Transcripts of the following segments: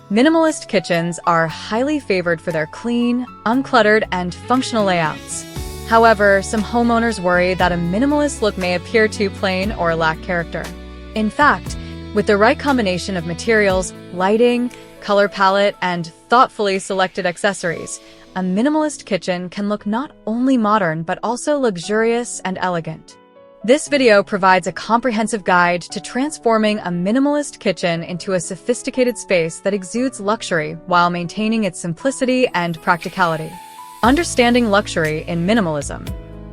Minimalist kitchens are highly favored for their clean, uncluttered, and functional layouts. However, some homeowners worry that a minimalist look may appear too plain or lack character. In fact, with the right combination of materials, lighting, color palette, and thoughtfully selected accessories, a minimalist kitchen can look not only modern but also luxurious and elegant. This video provides a comprehensive guide to transforming a minimalist kitchen into a sophisticated space that exudes luxury while maintaining its simplicity and practicality. Understanding luxury in minimalism.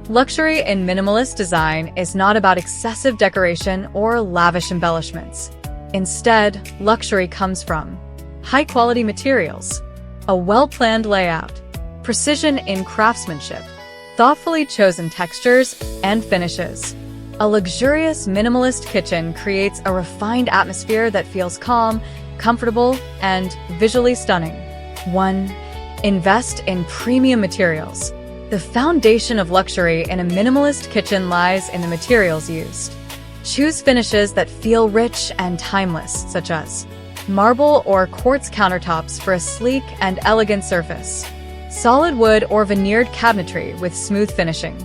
Luxury in minimalist design is not about excessive decoration or lavish embellishments. Instead, luxury comes from high-quality materials, a well-planned layout, precision in craftsmanship, thoughtfully chosen textures and finishes. A luxurious minimalist kitchen creates a refined atmosphere that feels calm, comfortable, and visually stunning. 1. Invest in premium materials. The foundation of luxury in a minimalist kitchen lies in the materials used. Choose finishes that feel rich and timeless, such as marble or quartz countertops for a sleek and elegant surface, solid wood or veneered cabinetry with smooth finishing,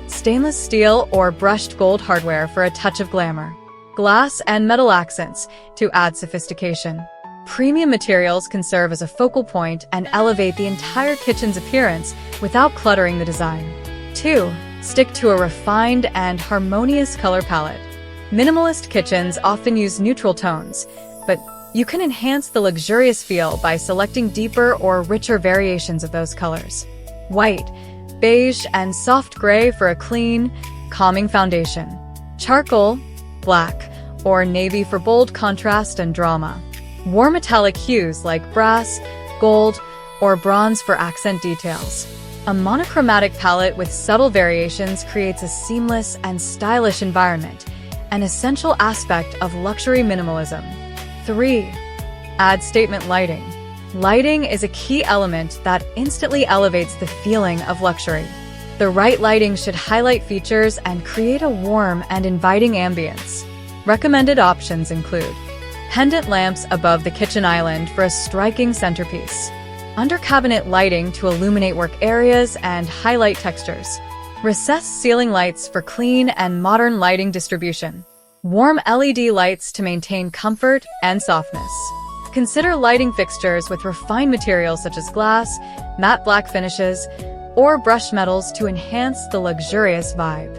stainless steel or brushed gold hardware for a touch of glamour, glass and metal accents to add sophistication. Premium materials can serve as a focal point and elevate the entire kitchen's appearance without cluttering the design. 2. Stick to a refined and harmonious color palette. Minimalist kitchens often use neutral tones, but you can enhance the luxurious feel by selecting deeper or richer variations of those colors. White, beige, and soft gray for a clean, calming foundation. Charcoal, black, or navy for bold contrast and drama. Warm metallic hues like brass, gold, or bronze for accent details. A monochromatic palette with subtle variations creates a seamless and stylish environment, an essential aspect of luxury minimalism. 3. Add statement lighting. Lighting is a key element that instantly elevates the feeling of luxury. The right lighting should highlight features and create a warm and inviting ambience. Recommended options include pendant lamps above the kitchen island for a striking centerpiece, under-cabinet lighting to illuminate work areas and highlight textures, recessed ceiling lights for clean and modern lighting distribution, warm LED lights to maintain comfort and softness. Consider lighting fixtures with refined materials such as glass, matte black finishes, or brushed metals to enhance the luxurious vibe.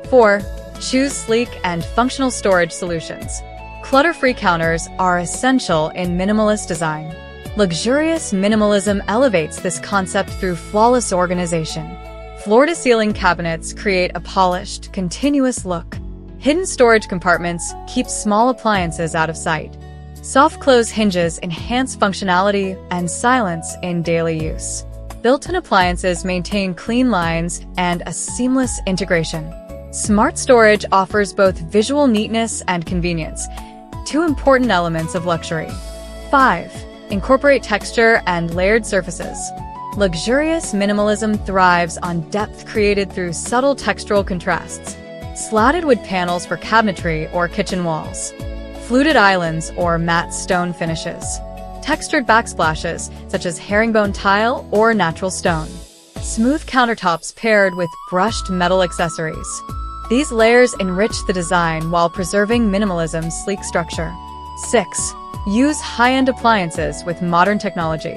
4. Choose sleek and functional storage solutions. Clutter-free counters are essential in minimalist design. Luxurious minimalism elevates this concept through flawless organization. Floor-to-ceiling cabinets create a polished, continuous look. Hidden storage compartments keep small appliances out of sight. Soft-close hinges enhance functionality and silence in daily use. Built-in appliances maintain clean lines and a seamless integration. Smart storage offers both visual neatness and convenience, two important elements of luxury. 5. Incorporate texture and layered surfaces. Luxurious minimalism thrives on depth created through subtle textural contrasts. Slatted wood panels for cabinetry or kitchen walls. Fluted islands or matte stone finishes. Textured backsplashes such as herringbone tile or natural stone. Smooth countertops paired with brushed metal accessories. These layers enrich the design while preserving minimalism's sleek structure. 6. Use high-end appliances with modern technology.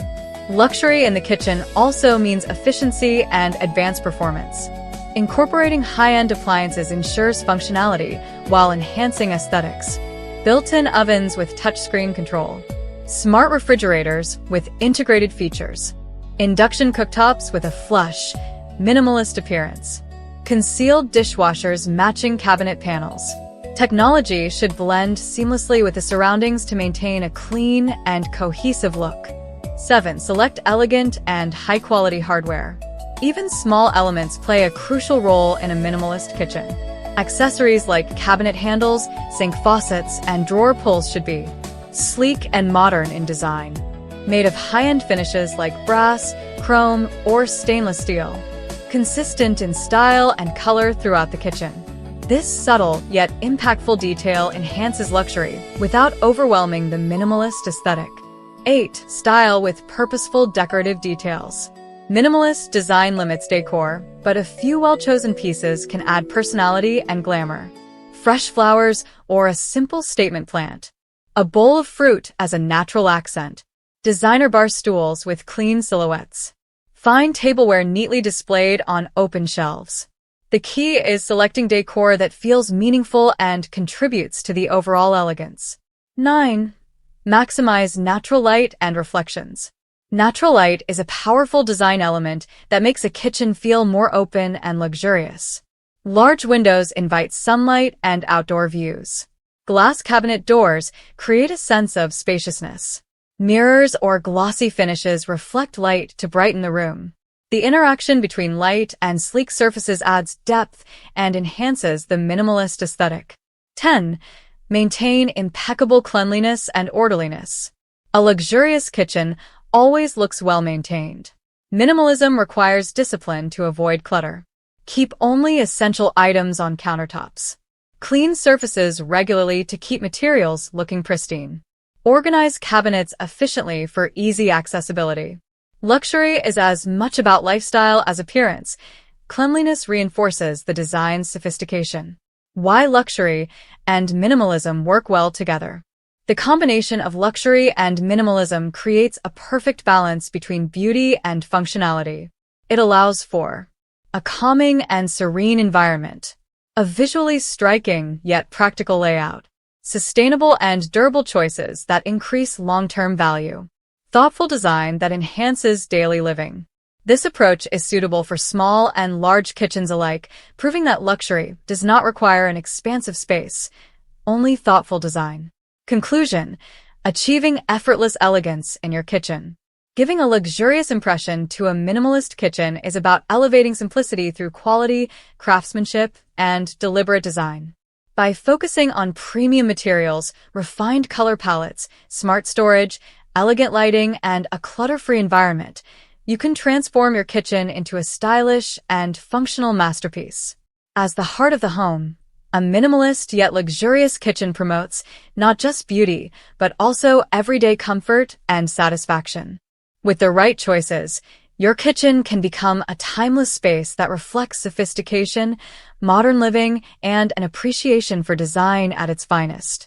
Luxury in the kitchen also means efficiency and advanced performance. Incorporating high-end appliances ensures functionality while enhancing aesthetics. Built-in ovens with touchscreen control. Smart refrigerators with integrated features. Induction cooktops with a flush, minimalist appearance. Concealed dishwashers matching cabinet panels. Technology should blend seamlessly with the surroundings to maintain a clean and cohesive look. 7. Select elegant and high-quality hardware. Even small elements play a crucial role in a minimalist kitchen. Accessories like cabinet handles, sink faucets, and drawer pulls should be sleek and modern in design, made of high-end finishes like brass, chrome, or stainless steel, consistent in style and color throughout the kitchen. This subtle yet impactful detail enhances luxury without overwhelming the minimalist aesthetic. 8. Style with purposeful decorative details. Minimalist design limits decor, but a few well-chosen pieces can add personality and glamour. Fresh flowers or a simple statement plant. A bowl of fruit as a natural accent. Designer bar stools with clean silhouettes. Fine tableware neatly displayed on open shelves. The key is selecting decor that feels meaningful and contributes to the overall elegance. 9. Maximize natural light and reflections. Natural light is a powerful design element that makes a kitchen feel more open and luxurious. Large windows invite sunlight and outdoor views. Glass cabinet doors create a sense of spaciousness. Mirrors or glossy finishes reflect light to brighten the room. The interaction between light and sleek surfaces adds depth and enhances the minimalist aesthetic. 10. Maintain impeccable cleanliness and orderliness. A luxurious kitchen always looks well maintained. Minimalism requires discipline to avoid clutter. Keep only essential items on countertops. Clean surfaces regularly to keep materials looking pristine. Organize cabinets efficiently for easy accessibility. Luxury is as much about lifestyle as appearance. Cleanliness reinforces the design's sophistication. Why luxury and minimalism work well together. The combination of luxury and minimalism creates a perfect balance between beauty and functionality. It allows for a calming and serene environment, a visually striking yet practical layout, sustainable and durable choices that increase long-term value, thoughtful design that enhances daily living. This approach is suitable for small and large kitchens alike, proving that luxury does not require an expansive space, only thoughtful design. Conclusion: achieving effortless elegance in your kitchen. Giving a luxurious impression to a minimalist kitchen is about elevating simplicity through quality, craftsmanship, and deliberate design. By focusing on premium materials, refined color palettes, smart storage, elegant lighting, and a clutter-free environment, you can transform your kitchen into a stylish and functional masterpiece. As the heart of the home, a minimalist yet luxurious kitchen promotes not just beauty, but also everyday comfort and satisfaction. With the right choices, your kitchen can become a timeless space that reflects sophistication, modern living, and an appreciation for design at its finest.